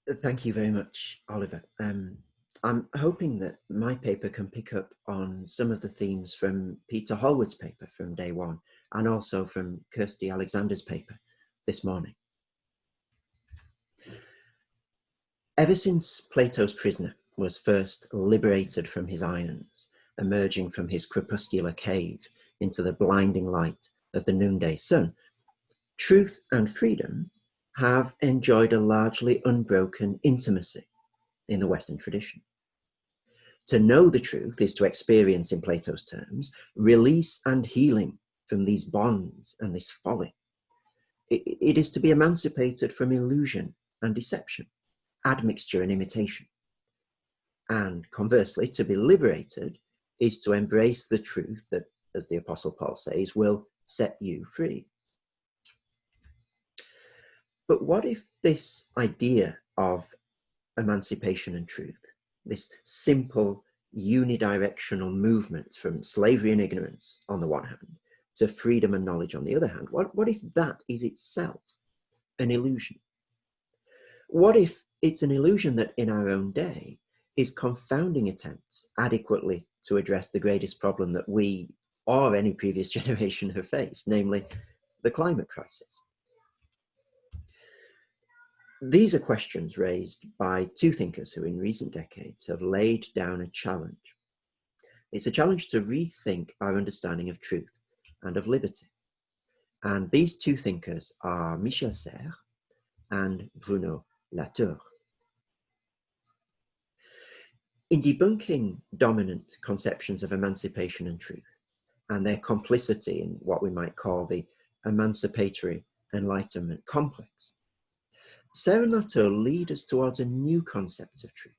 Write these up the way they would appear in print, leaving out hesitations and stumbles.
Thank you very much, Oliver. I'm hoping that my paper can pick up on some of the themes from Peter Hallward's paper from day one, and also from Kirsty Alexander's paper this morning. Ever since Plato's prisoner was first liberated from his irons, emerging from his crepuscular cave into the blinding light of the noonday sun, truth and freedom have enjoyed a largely unbroken intimacy in the Western tradition. To know the truth is to experience, in Plato's terms, release and healing from these bonds and this folly. It is to be emancipated from illusion and deception, admixture and imitation. And conversely, to be liberated is to embrace the truth that, as the Apostle Paul says, will set you free. But what if this idea of emancipation and truth, this simple unidirectional movement from slavery and ignorance on the one hand to freedom and knowledge on the other hand, what if that is itself an illusion? What if it's an illusion that in our own day is confounding attempts adequately to address the greatest problem that we or any previous generation have faced, namely the climate crisis? These are questions raised by two thinkers who in recent decades have laid down a challenge. It's a challenge to rethink our understanding of truth and of liberty. And these two thinkers are Michel Serres and Bruno Latour. In debunking dominant conceptions of emancipation and truth and their complicity in what we might call the emancipatory enlightenment complex, Serres and Latour lead us towards a new concept of truth,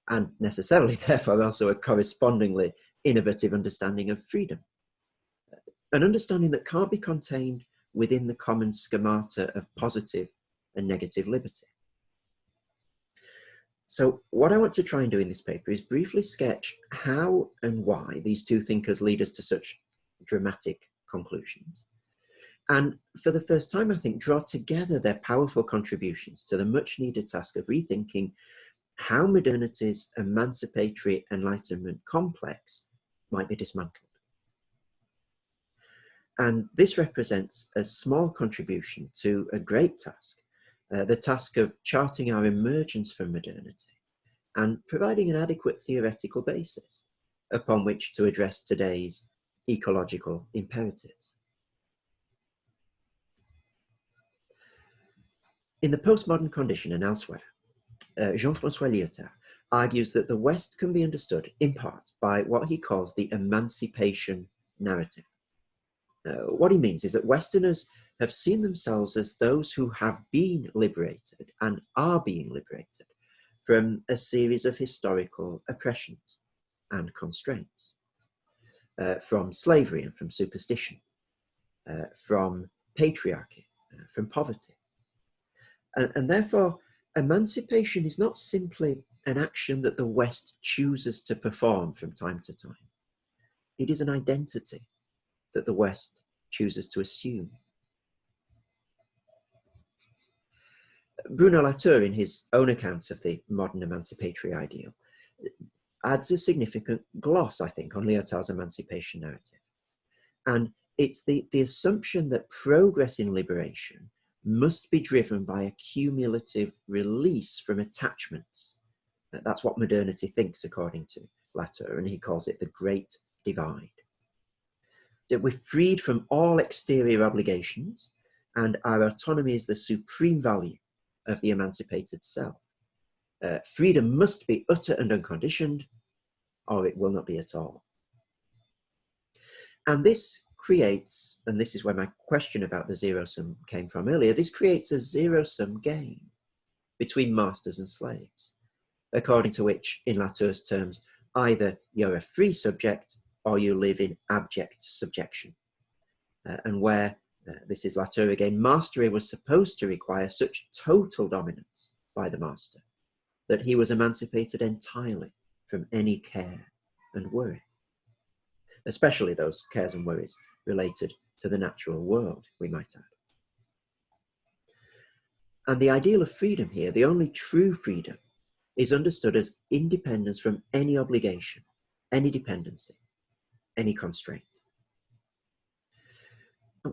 and necessarily, therefore, also a correspondingly innovative understanding of freedom. An understanding that can't be contained within the common schemata of positive and negative liberty. So what I want to try and do in this paper is briefly sketch how and why these two thinkers lead us to such dramatic conclusions. And for the first time, I think, draw together their powerful contributions to the much needed task of rethinking how modernity's emancipatory enlightenment complex might be dismantled. And this represents a small contribution to a great task, the task of charting our emergence from modernity and providing an adequate theoretical basis upon which to address today's ecological imperatives. In the postmodern condition and elsewhere, Jean-François Lyotard argues that the West can be understood in part by what he calls the emancipation narrative. What he means is that Westerners have seen themselves as those who have been liberated and are being liberated from a series of historical oppressions and constraints, from slavery and from superstition, from patriarchy, from poverty. And therefore, emancipation is not simply an action that the West chooses to perform from time to time. It is an identity that the West chooses to assume. Bruno Latour, in his own account of the modern emancipatory ideal, adds a significant gloss, I think, on Lyotard's emancipation narrative. And it's the assumption that progress in liberation must be driven by a cumulative release from attachments. That's what modernity thinks, according to Latour, and he calls it the Great Divide. That we're freed from all exterior obligations, and our autonomy is the supreme value of the emancipated self. Freedom must be utter and unconditioned, or it will not be at all. And this creates, and this is where my question about the zero-sum came from earlier, this creates a zero-sum game between masters and slaves, according to which, in Latour's terms, either you're a free subject or you live in abject subjection. And where, this is Latour again, mastery was supposed to require such total dominance by the master that he was emancipated entirely from any care and worry, especially those cares and worries related to the natural world, we might add. And the ideal of freedom here, the only true freedom, is understood as independence from any obligation, any dependency, any constraint.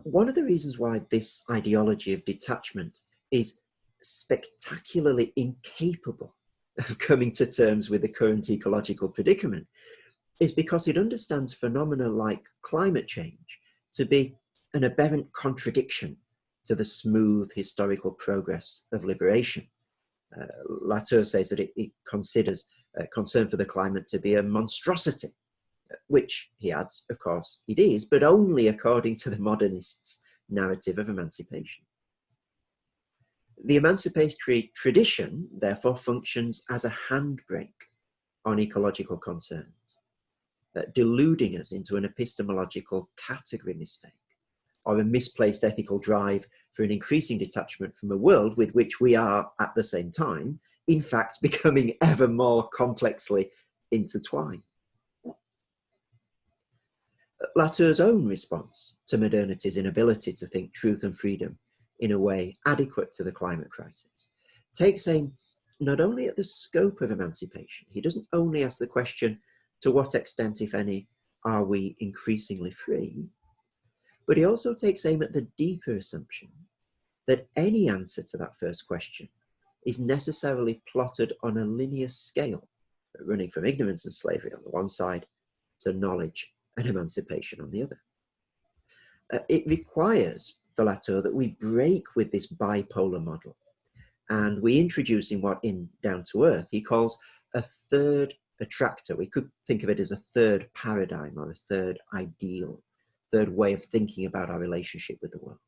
One of the reasons why this ideology of detachment is spectacularly incapable of coming to terms with the current ecological predicament is because it understands phenomena like climate change to be an aberrant contradiction to the smooth historical progress of liberation. Latour says that it considers concern for the climate to be a monstrosity, which, he adds, of course, it is, but only according to the modernists' narrative of emancipation. The emancipatory tradition, therefore, functions as a handbrake on ecological concerns, deluding us into an epistemological category mistake, or a misplaced ethical drive for an increasing detachment from a world with which we are, at the same time, in fact, becoming ever more complexly intertwined. Latour's own response to modernity's inability to think truth and freedom in a way adequate to the climate crisis takes aim not only at the scope of emancipation. He doesn't only ask the question, to what extent, if any, are we increasingly free? But he also takes aim at the deeper assumption that any answer to that first question is necessarily plotted on a linear scale, running from ignorance and slavery on the one side to knowledge and emancipation on the other. It requires, for Latour, that we break with this bipolar model, and we introduce in what, in Down to Earth, he calls a third attractor. We could think of it as a third paradigm or a third ideal, third way of thinking about our relationship with the world.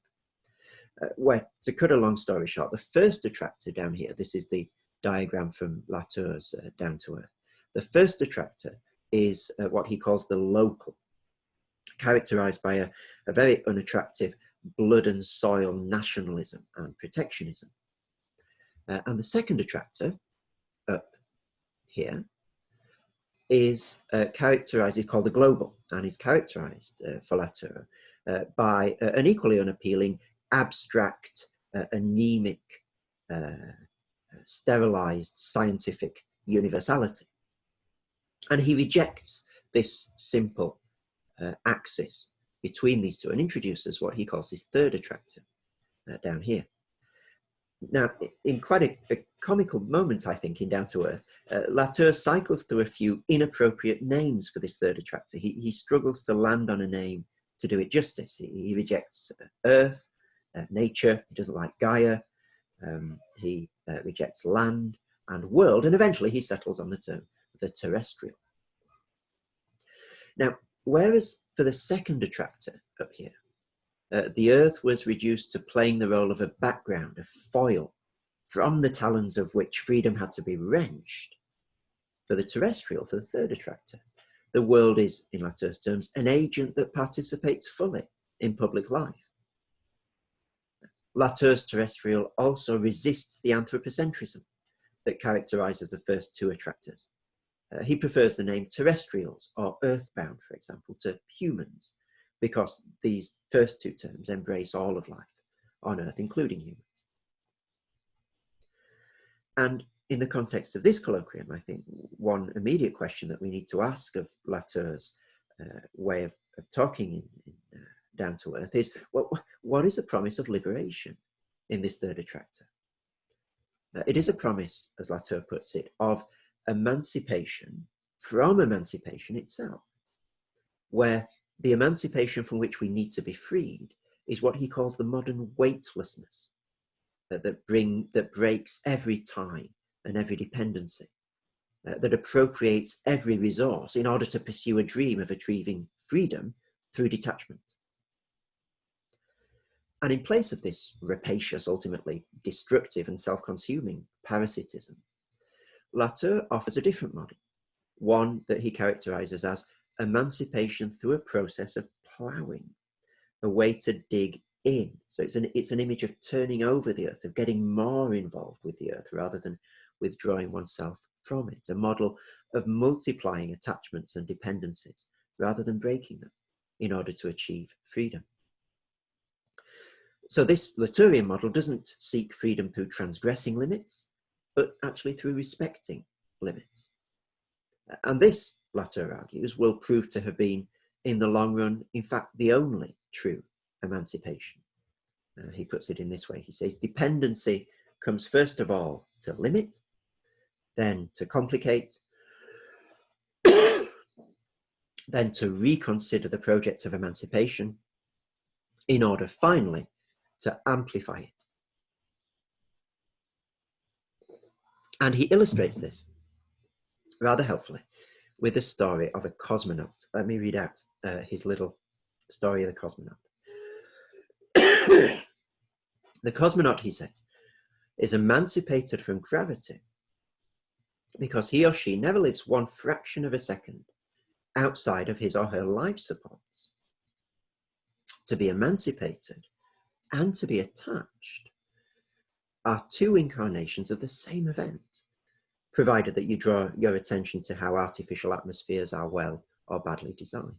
Where, to cut a long story short, the first attractor down here, this is the diagram from Latour's Down to Earth. The first attractor is what he calls the local, characterized by a very unattractive blood and soil nationalism and protectionism. And the second attractor, up here, is characterized, is called the global, and is characterized for Latour by an equally unappealing, abstract, anemic, sterilized scientific universality. And he rejects this simple axis between these two and introduces what he calls his third attractor down here. Now, in quite a comical moment, I think, in Down to Earth, Latour cycles through a few inappropriate names for this third attractor. He struggles to land on a name to do it justice. He rejects Earth, nature, he doesn't like Gaia, he rejects land and world, and eventually he settles on the term the terrestrial. Now, whereas for the second attractor up here, the Earth was reduced to playing the role of a background, a foil, from the talons of which freedom had to be wrenched. For the terrestrial, for the third attractor, the world is, in Latour's terms, an agent that participates fully in public life. Latour's terrestrial also resists the anthropocentrism that characterizes the first two attractors. He prefers the name terrestrials or earthbound, for example, to humans, because these first two terms embrace all of life on Earth, including humans. And in the context of this colloquium, I think one immediate question that we need to ask of Latour's way of talking in Down to Earth is, what is the promise of liberation in this third attractor? It is a promise, as Latour puts it, of emancipation from emancipation itself, where the emancipation from which we need to be freed is what he calls the modern weightlessness that breaks every tie and every dependency, that appropriates every resource in order to pursue a dream of achieving freedom through detachment. And in place of this rapacious, ultimately destructive and self-consuming parasitism, Latour offers a different model, one that he characterizes as emancipation through a process of ploughing, a way to dig in. So it's an image of turning over the earth, of getting more involved with the earth rather than withdrawing oneself from it, a model of multiplying attachments and dependencies rather than breaking them in order to achieve freedom. So this Latourian model doesn't seek freedom through transgressing limits, but actually through respecting limits. And this, Latour argues, will prove to have been, in the long run, in fact, the only true emancipation. He puts it in this way. He says, dependency comes first of all to limit, then to complicate, then to reconsider the project of emancipation, in order finally to amplify it. And he illustrates this rather helpfully with the story of a cosmonaut. Let me read out his little story of the cosmonaut. The cosmonaut, he says, is emancipated from gravity because he or she never lives one fraction of a second outside of his or her life supports. To be emancipated and to be attached are two incarnations of the same event, provided that you draw your attention to how artificial atmospheres are well or badly designed.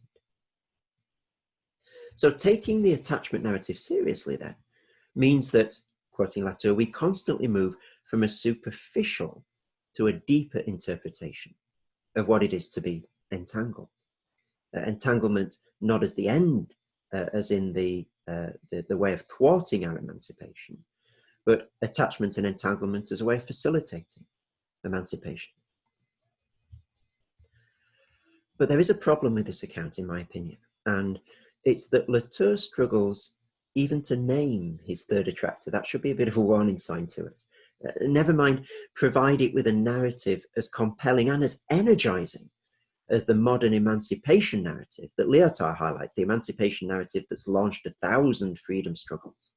So taking the attachment narrative seriously then means that, quoting Latour, we constantly move from a superficial to a deeper interpretation of what it is to be entangled. Entanglement not as the end, as in the way of thwarting our emancipation, but attachment and entanglement as a way of facilitating emancipation. But there is a problem with this account, in my opinion, and it's that Latour struggles even to name his third attractor. That should be a bit of a warning sign to us. Never mind provide it with a narrative as compelling and as energizing as the modern emancipation narrative that Lyotard highlights, the emancipation narrative that's launched 1,000 freedom struggles.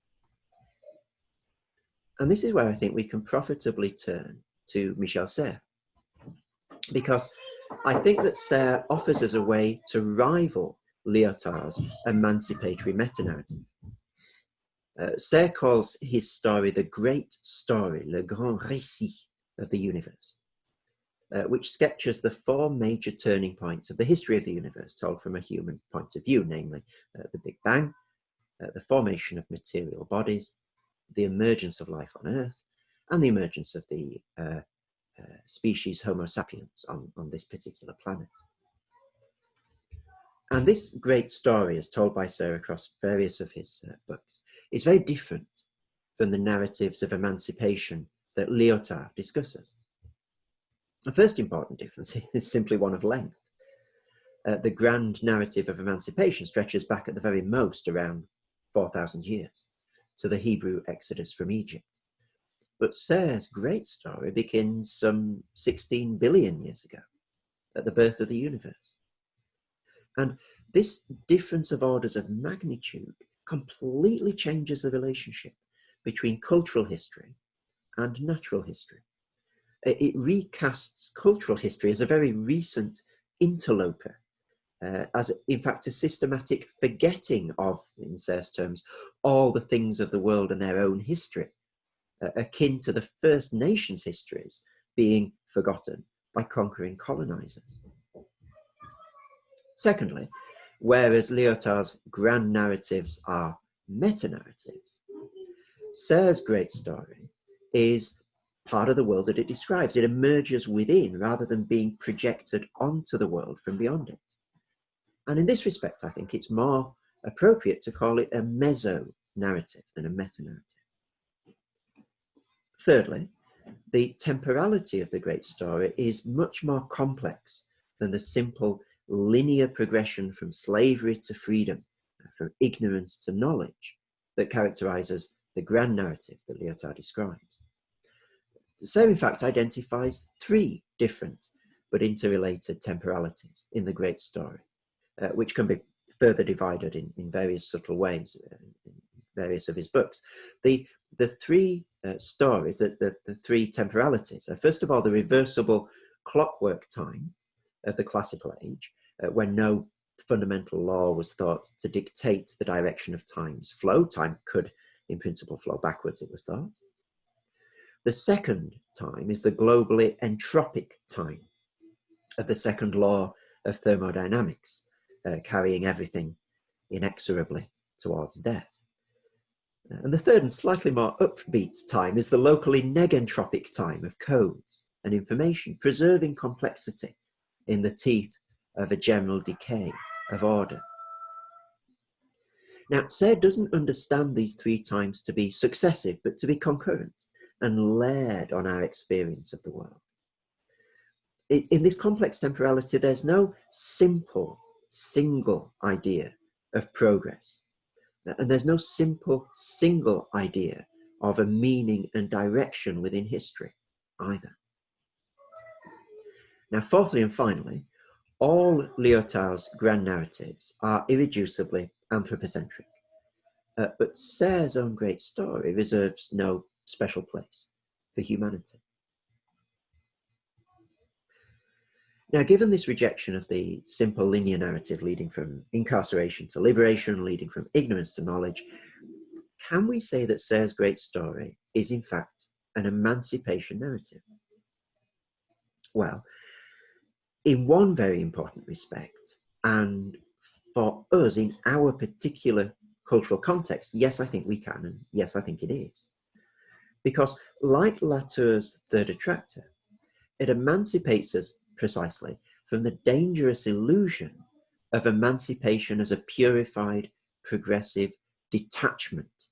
And this is where I think we can profitably turn to Michel Serres, because I think that Serres offers us a way to rival Lyotard's emancipatory metanarrative. Serres calls his story the great story, le grand récit of the universe, which sketches the four major turning points of the history of the universe told from a human point of view, namely the Big Bang, the formation of material bodies, the emergence of life on Earth, and the emergence of the species Homo sapiens on this particular planet. And this great story, as told by Serres across various of his books, is very different from the narratives of emancipation that Lyotard discusses. The first important difference is simply one of length. The grand narrative of emancipation stretches back at the very most around 4,000 years to the Hebrew exodus from Egypt. But Serres' great story begins some 16 billion years ago, at the birth of the universe. And this difference of orders of magnitude completely changes the relationship between cultural history and natural history. It recasts cultural history as a very recent interloper, as in fact a systematic forgetting of, in Serres' terms, all the things of the world and their own history, akin to the First Nations histories being forgotten by conquering colonizers. Secondly, whereas Lyotard's grand narratives are meta-narratives, Serres' great story is part of the world that it describes. It emerges within rather than being projected onto the world from beyond it. And in this respect, I think it's more appropriate to call it a meso-narrative than a meta-narrative. Thirdly, the temporality of the great story is much more complex than the simple linear progression from slavery to freedom, from ignorance to knowledge, that characterizes the grand narrative that Lyotard describes. Serres, in fact, identifies three different but interrelated temporalities in the great story, which can be further divided in various subtle ways in various of his books. The three stories, the three temporalities, are first of all the reversible clockwork time of the classical age, when no fundamental law was thought to dictate the direction of time's flow. Time could, in principle, flow backwards, it was thought. The second time is the globally entropic time of the second law of thermodynamics, carrying everything inexorably towards death. And the third and slightly more upbeat time is the locally negentropic time of codes and information, preserving complexity in the teeth of a general decay of order. Now, Serres doesn't understand these three times to be successive, but to be concurrent and layered on our experience of the world. In this complex temporality, there's no simple, single idea of progress. And there's no simple, single idea of a meaning and direction within history either. Now, fourthly and finally, all Lyotard's grand narratives are irreducibly anthropocentric. But Serres' own great story reserves no special place for humanity. Now, given this rejection of the simple linear narrative leading from incarceration to liberation, leading from ignorance to knowledge, can we say that Serres' great story is in fact an emancipation narrative? Well, in one very important respect, and for us in our particular cultural context, yes, I think we can, and yes, I think it is. Because like Latour's third attractor, it emancipates us precisely from the dangerous illusion of emancipation as a purified, progressive detachment,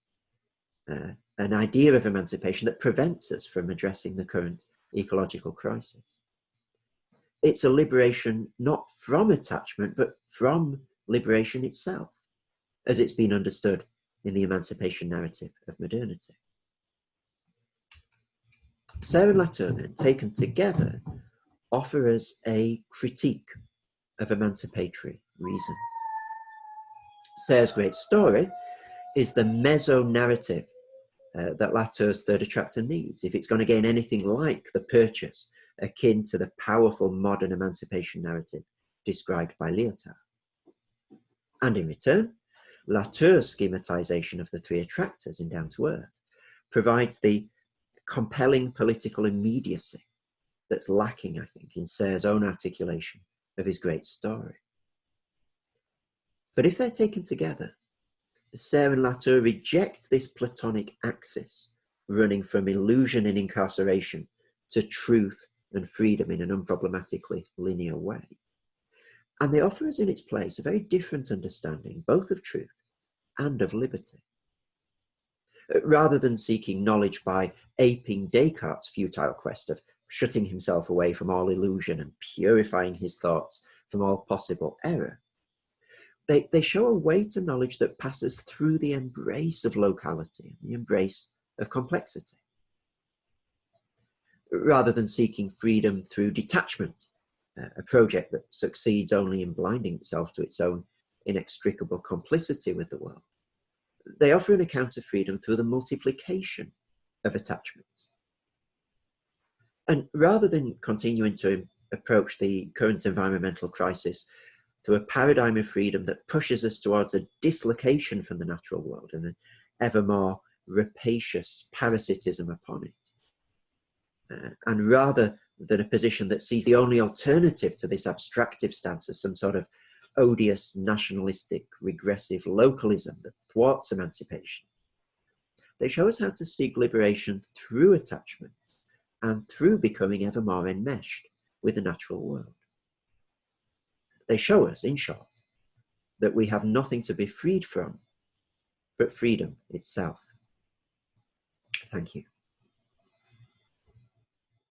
an idea of emancipation that prevents us from addressing the current ecological crisis. It's a liberation not from attachment, but from liberation itself, as it's been understood in the emancipation narrative of modernity. Serres and Latour, then, taken together, offer us a critique of emancipatory reason. Serres' great story is the meso-narrative that Latour's third attractor needs if it's going to gain anything like the purchase akin to the powerful modern emancipation narrative described by Lyotard. And in return, Latour's schematization of the three attractors in Down to Earth provides the compelling political immediacy that's lacking, I think, in Serres' own articulation of his great story. But if they're taken together, Serres and Latour reject this Platonic axis running from illusion and incarceration to truth and freedom in an unproblematically linear way. And they offer us in its place a very different understanding, both of truth and of liberty. Rather than seeking knowledge by aping Descartes' futile quest of shutting himself away from all illusion and purifying his thoughts from all possible error, they show a way to knowledge that passes through the embrace of locality, the embrace of complexity. Rather than seeking freedom through detachment, a project that succeeds only in blinding itself to its own inextricable complicity with the world, they offer an account of freedom through the multiplication of attachments. And rather than continuing to approach the current environmental crisis through a paradigm of freedom that pushes us towards a dislocation from the natural world and an ever more rapacious parasitism upon it, and rather than a position that sees the only alternative to this abstractive stance as some sort of odious, nationalistic, regressive localism that thwarts emancipation, they show us how to seek liberation through attachment and through becoming ever more enmeshed with the natural world. They show us, in short, that we have nothing to be freed from but freedom itself. Thank you.